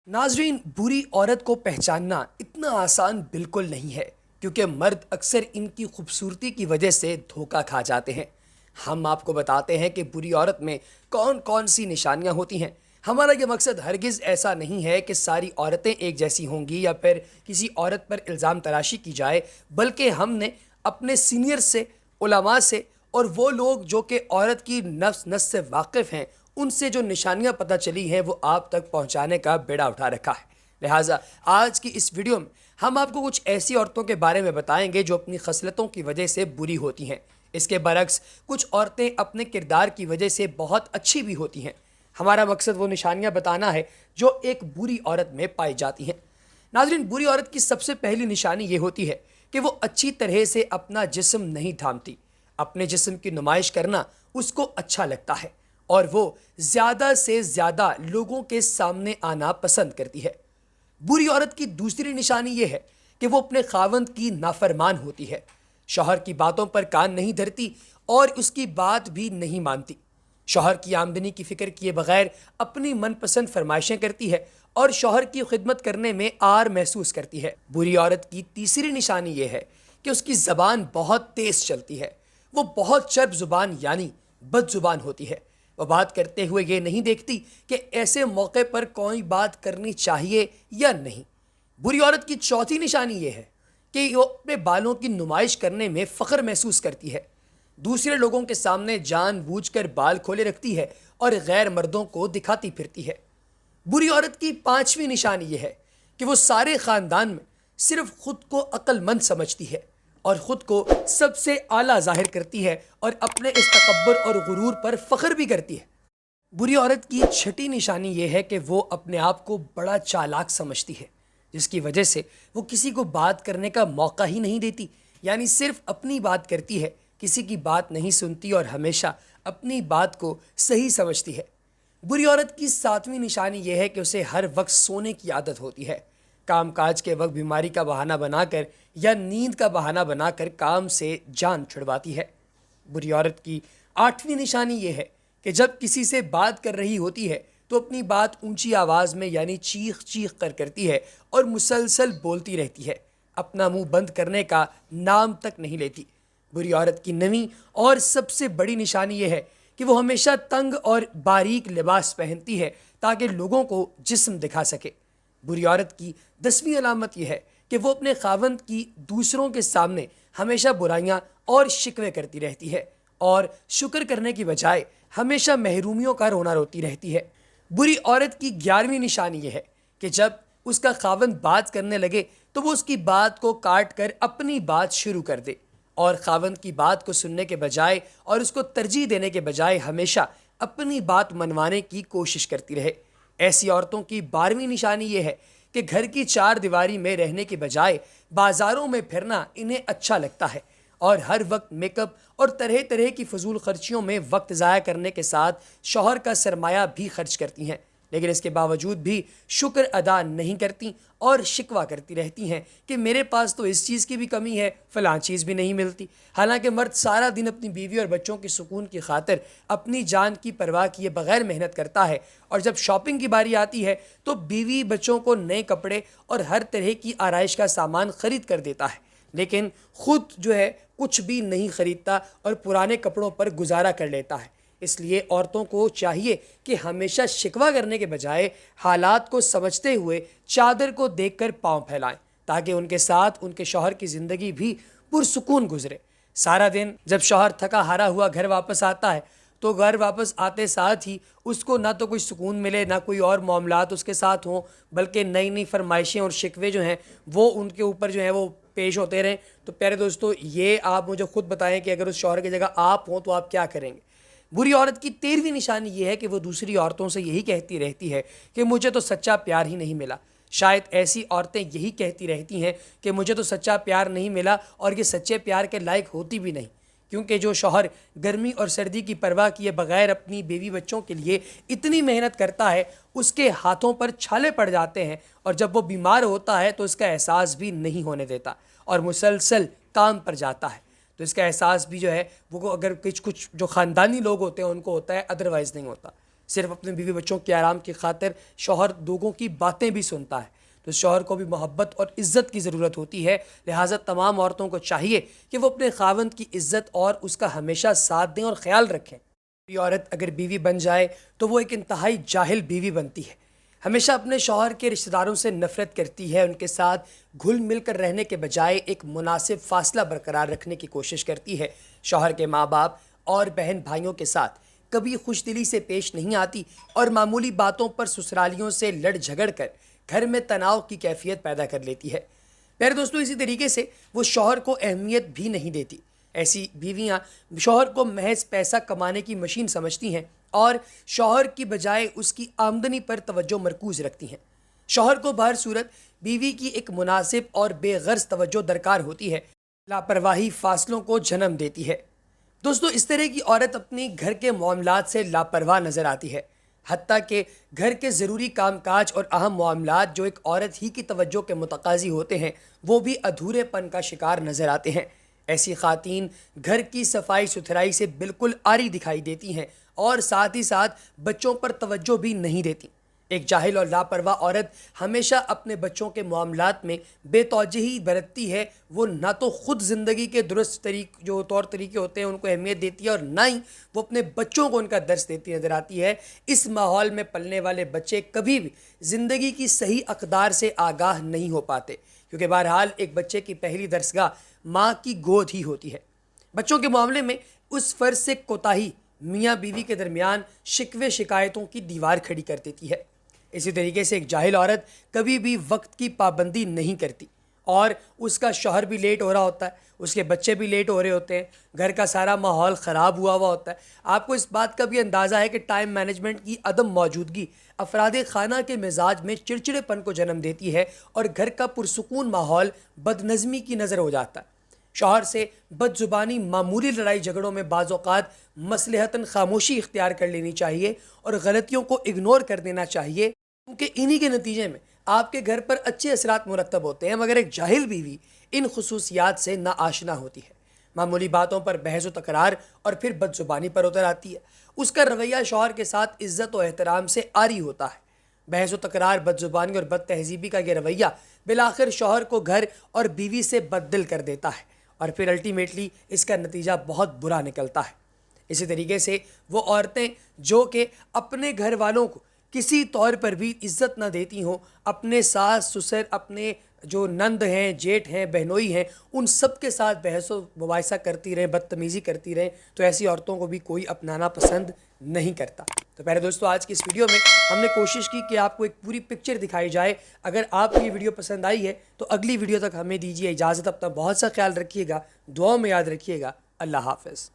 नाजरीन, बुरी औरत को पहचानना इतना आसान बिल्कुल नहीं है, क्योंकि मर्द अक्सर इनकी खूबसूरती की वजह से धोखा खा जाते हैं। हम आपको बताते हैं कि बुरी औरत में कौन कौन सी निशानियां होती हैं। हमारा ये मकसद हरगिज़ ऐसा नहीं है कि सारी औरतें एक जैसी होंगी या फिर किसी औरत पर इल्ज़ाम तराशी की जाए, बल्कि हमने अपने सीनियर से, उलमा से और वो लोग जो कि औरत की नफ्स नस से वाकिफ़ हैं, उनसे जो निशानियां पता चली हैं वो आप तक पहुंचाने का बेड़ा उठा रखा है। लिहाजा आज की इस वीडियो में हम आपको कुछ ऐसी औरतों के बारे में बताएंगे जो अपनी खसलतों की वजह से बुरी होती हैं। इसके बरक्स कुछ औरतें अपने किरदार की वजह से बहुत अच्छी भी होती हैं। हमारा मकसद वो निशानियां बताना है जो एक बुरी औरत में पाई जाती हैं। नाज़रीन, बुरी औरत की सबसे पहली निशानी ये होती है कि वो अच्छी तरह से अपना जिस्म नहीं थामती। अपने जिस्म की नुमाइश करना उसको अच्छा लगता है और वो ज़्यादा से ज़्यादा लोगों के सामने आना पसंद करती है। बुरी औरत की दूसरी निशानी ये है कि वो अपने खावंद की नाफरमान होती है। शौहर की बातों पर कान नहीं धरती और उसकी बात भी नहीं मानती। शौहर की आमदनी की फ़िक्र किए बगैर अपनी मनपसंद फरमाइशें करती है और शौहर की खिदमत करने में आर महसूस करती है। बुरी औरत की तीसरी निशानी ये है कि उसकी ज़बान बहुत तेज़ चलती है। वो बहुत चर्ब ज़ुबान यानी बदज़ुबान होती है। वो बात करते हुए ये नहीं देखती कि ऐसे मौके पर कोई बात करनी चाहिए या नहीं। बुरी औरत की चौथी निशानी ये है कि वो अपने बालों की नुमाइश करने में फ़ख्र महसूस करती है। दूसरे लोगों के सामने जानबूझकर बाल खोले रखती है और गैर मर्दों को दिखाती फिरती है। बुरी औरत की पांचवी निशानी यह है कि वो सारे ख़ानदान में सिर्फ खुद को अक्लमंद समझती है और ख़ुद को सबसे आला ज़ाहिर करती है और अपने इस तकब्बुर और गुरूर पर फ़ख्र भी करती है। बुरी औरत की छठी निशानी ये है कि वो अपने आप को बड़ा चालाक समझती है, जिसकी वजह से वो किसी को बात करने का मौका ही नहीं देती, यानी सिर्फ अपनी बात करती है, किसी की बात नहीं सुनती और हमेशा अपनी बात को सही समझती है। बुरी औरत की सातवीं निशानी यह है कि उसे हर वक्त सोने की आदत होती है। काम काज के वक्त बीमारी का बहाना बनाकर या नींद का बहाना बनाकर काम से जान छुड़वाती है। बुरी औरत की आठवीं निशानी यह है कि जब किसी से बात कर रही होती है तो अपनी बात ऊंची आवाज़ में यानी चीख चीख कर करती है और मुसलसल बोलती रहती है। अपना मुंह बंद करने का नाम तक नहीं लेती। बुरी औरत की नवीं और सबसे बड़ी निशानी यह है कि वो हमेशा तंग और बारीक लिबास पहनती है ताकि लोगों को जिस्म दिखा सके। बुरी औरत की 10वीं अलामत यह है कि वो अपने खावंद की दूसरों के सामने हमेशा बुराइयां और शिकवे करती रहती है और शुक्र करने की बजाय हमेशा महरूमियों का रोना रोती रहती है। बुरी औरत की 11वीं निशानी यह है कि जब उसका खावंद बात करने लगे तो वो उसकी बात को काट कर अपनी बात शुरू कर दे और खावंद की बात को सुनने के बजाय और उसको तरजीह देने के बजाय हमेशा अपनी बात मनवाने की कोशिश करती रहे। ऐसी औरतों की 12वीं निशानी ये है कि घर की चार दीवारी में रहने के बजाय बाज़ारों में फिरना इन्हें अच्छा लगता है और हर वक्त मेकअप और तरह तरह की फजूल खर्चियों में वक्त ज़ाया करने के साथ शौहर का सरमाया भी खर्च करती हैं, लेकिन इसके बावजूद भी शुक्र अदा नहीं करती और शिकवा करती रहती हैं कि मेरे पास तो इस चीज़ की भी कमी है, फ़लाँ चीज़ भी नहीं मिलती। हालांकि मर्द सारा दिन अपनी बीवी और बच्चों की सुकून की खातिर अपनी जान की परवाह किए बगैर मेहनत करता है और जब शॉपिंग की बारी आती है तो बीवी बच्चों को नए कपड़े और हर तरह की आराइश का सामान ख़रीद कर देता है, लेकिन ख़ुद जो है कुछ भी नहीं ख़रीदता और पुराने कपड़ों पर गुजारा कर लेता है। इसलिए औरतों को चाहिए कि हमेशा शिकवा करने के बजाय हालात को समझते हुए चादर को देखकर पांव फैलाएं, ताकि उनके साथ उनके शौहर की ज़िंदगी भी पुरसुकून गुजरे। सारा दिन जब शौहर थका हारा हुआ घर वापस आता है तो घर वापस आते साथ ही उसको ना तो कोई सुकून मिले, ना कोई और मामलात उसके साथ हों, बल्कि नई नई फरमाइशें और शिकवे जो हैं वो उनके ऊपर जो हैं वो पेश होते रहें। तो प्यारे दोस्तों, ये आप मुझे खुद बताएं कि अगर उस शौहर की जगह आप हों तो आप क्या करेंगे। बुरी औरत की 13वीं निशानी ये है कि वो दूसरी औरतों से यही कहती रहती है कि मुझे तो सच्चा प्यार ही नहीं मिला। शायद ऐसी औरतें यही कहती रहती हैं कि मुझे तो सच्चा प्यार नहीं मिला और ये सच्चे प्यार के लायक होती भी नहीं, क्योंकि जो शौहर गर्मी और सर्दी की परवाह किए बगैर अपनी बीवी बच्चों के लिए इतनी मेहनत करता है उसके हाथों पर छाले पड़ जाते हैं और जब वो बीमार होता है तो इसका एहसास भी नहीं होने देता और मुसलसल काम पर जाता है। तो इसका एहसास भी जो है वो अगर कुछ जो ख़ानदानी लोग होते हैं उनको होता है, अदरवाइज़ नहीं होता। صرف اپنے بیوی بچوں کے آرام کی خاطر شوہر لوگوں کی باتیں بھی سنتا ہے، تو شوہر کو بھی محبت اور عزت کی ضرورت ہوتی ہے۔ لہٰذا تمام عورتوں کو چاہیے کہ وہ اپنے خاوند کی عزت اور اس کا ہمیشہ ساتھ دیں اور خیال رکھیں۔ کوئی عورت اگر بیوی بن جائے تو وہ ایک انتہائی جاہل بیوی بنتی ہے، ہمیشہ اپنے شوہر کے رشتہ داروں سے نفرت کرتی ہے، ان کے ساتھ گھل مل کر رہنے کے بجائے ایک مناسب فاصلہ برقرار رکھنے کی کوشش کرتی ہے، شوہر کے ماں باپ اور بہن بھائیوں کے ساتھ کبھی خوش دلی سے پیش نہیں آتی اور معمولی باتوں پر سسرالیوں سے لڑ جھگڑ کر گھر میں تناؤ کی کیفیت پیدا کر لیتی ہے۔ پیارے دوستو، اسی طریقے سے وہ شوہر کو اہمیت بھی نہیں دیتی۔ ایسی بیویاں شوہر کو محض پیسہ کمانے کی مشین سمجھتی ہیں اور شوہر کی بجائے اس کی آمدنی پر توجہ مرکوز رکھتی ہیں۔ شوہر کو بہر صورت بیوی کی ایک مناسب اور بے غرض توجہ درکار ہوتی ہے، لاپرواہی فاصلوں کو جنم دیتی ہے۔ دوستو، اس طرح کی عورت اپنی گھر کے معاملات سے لاپرواہ نظر آتی ہے، حتیٰ کہ گھر کے ضروری کام کاج اور اہم معاملات جو ایک عورت ہی کی توجہ کے متقاضی ہوتے ہیں وہ بھی ادھورے پن کا شکار نظر آتے ہیں۔ ایسی خواتین گھر کی صفائی ستھرائی سے بالکل عاری دکھائی دیتی ہیں اور ساتھ ہی ساتھ بچوں پر توجہ بھی نہیں دیتی۔ ایک جاہل اور لاپرواہ عورت ہمیشہ اپنے بچوں کے معاملات میں بے توجہی برتتی ہے، وہ نہ تو خود زندگی کے درست جو طور طریقے ہوتے ہیں ان کو اہمیت دیتی ہے اور نہ ہی وہ اپنے بچوں کو ان کا درس دیتی نظر آتی ہے۔ اس ماحول میں پلنے والے بچے کبھی بھی زندگی کی صحیح اقدار سے آگاہ نہیں ہو پاتے، کیونکہ بہرحال ایک بچے کی پہلی درسگاہ ماں کی گود ہی ہوتی ہے۔ بچوں کے معاملے میں اس فرض سے کوتاہی میاں بیوی کے درمیان شکوے شکایتوں کی دیوار کھڑی کر دیتی ہے۔ اسی طریقے سے ایک جاہل عورت کبھی بھی وقت کی پابندی نہیں کرتی اور اس کا شوہر بھی لیٹ ہو رہا ہوتا ہے، اس کے بچے بھی لیٹ ہو رہے ہوتے ہیں، گھر کا سارا ماحول خراب ہوا ہوتا ہے۔ آپ کو اس بات کا بھی اندازہ ہے کہ ٹائم مینجمنٹ کی عدم موجودگی افراد خانہ کے مزاج میں چڑچڑے پن کو جنم دیتی ہے اور گھر کا پرسکون ماحول بدنظمی کی نظر ہو جاتا ہے۔ شوہر سے بد زبانی معمولی لڑائی جھگڑوں میں بعض اوقات مصلحتاً خاموشی اختیار کر لینی چاہیے اور غلطیوں کو اگنور کر دینا چاہیے، کیونکہ انہی کے نتیجے میں آپ کے گھر پر اچھے اثرات مرتب ہوتے ہیں، مگر ایک جاہل بیوی ان خصوصیات سے ناآشنا ہوتی ہے، معمولی باتوں پر بحث و تکرار اور پھر بد زبانی پر اتر آتی ہے۔ اس کا رویہ شوہر کے ساتھ عزت و احترام سے عاری ہوتا ہے۔ بحث و تکرار، بد زبانی اور بد تہذیبی کا یہ رویہ بالآخر شوہر کو گھر اور بیوی سے بد دل کر دیتا ہے اور پھر الٹیمیٹلی اس کا نتیجہ بہت برا نکلتا ہے۔ اسی طریقے سے وہ عورتیں جو کہ اپنے گھر والوں کو کسی طور پر بھی عزت نہ دیتی ہوں، اپنے ساس سسر، اپنے جو نند ہیں، جیٹھ ہیں، بہنوئی ہیں، ان سب کے ساتھ بحث و مباحثہ کرتی رہیں، بدتمیزی کرتی رہیں، تو ایسی عورتوں کو بھی کوئی اپنانا پسند نہیں کرتا۔ تو پیارے دوستو، آج کی اس ویڈیو میں ہم نے کوشش کی کہ آپ کو ایک پوری پکچر دکھائی جائے۔ اگر آپ کو یہ ویڈیو پسند آئی ہے تو اگلی ویڈیو تک ہمیں دیجیے اجازت۔ اپنا بہت سا خیال رکھیے گا، دعاؤں میں یاد رکھیے گا۔ اللہ حافظ۔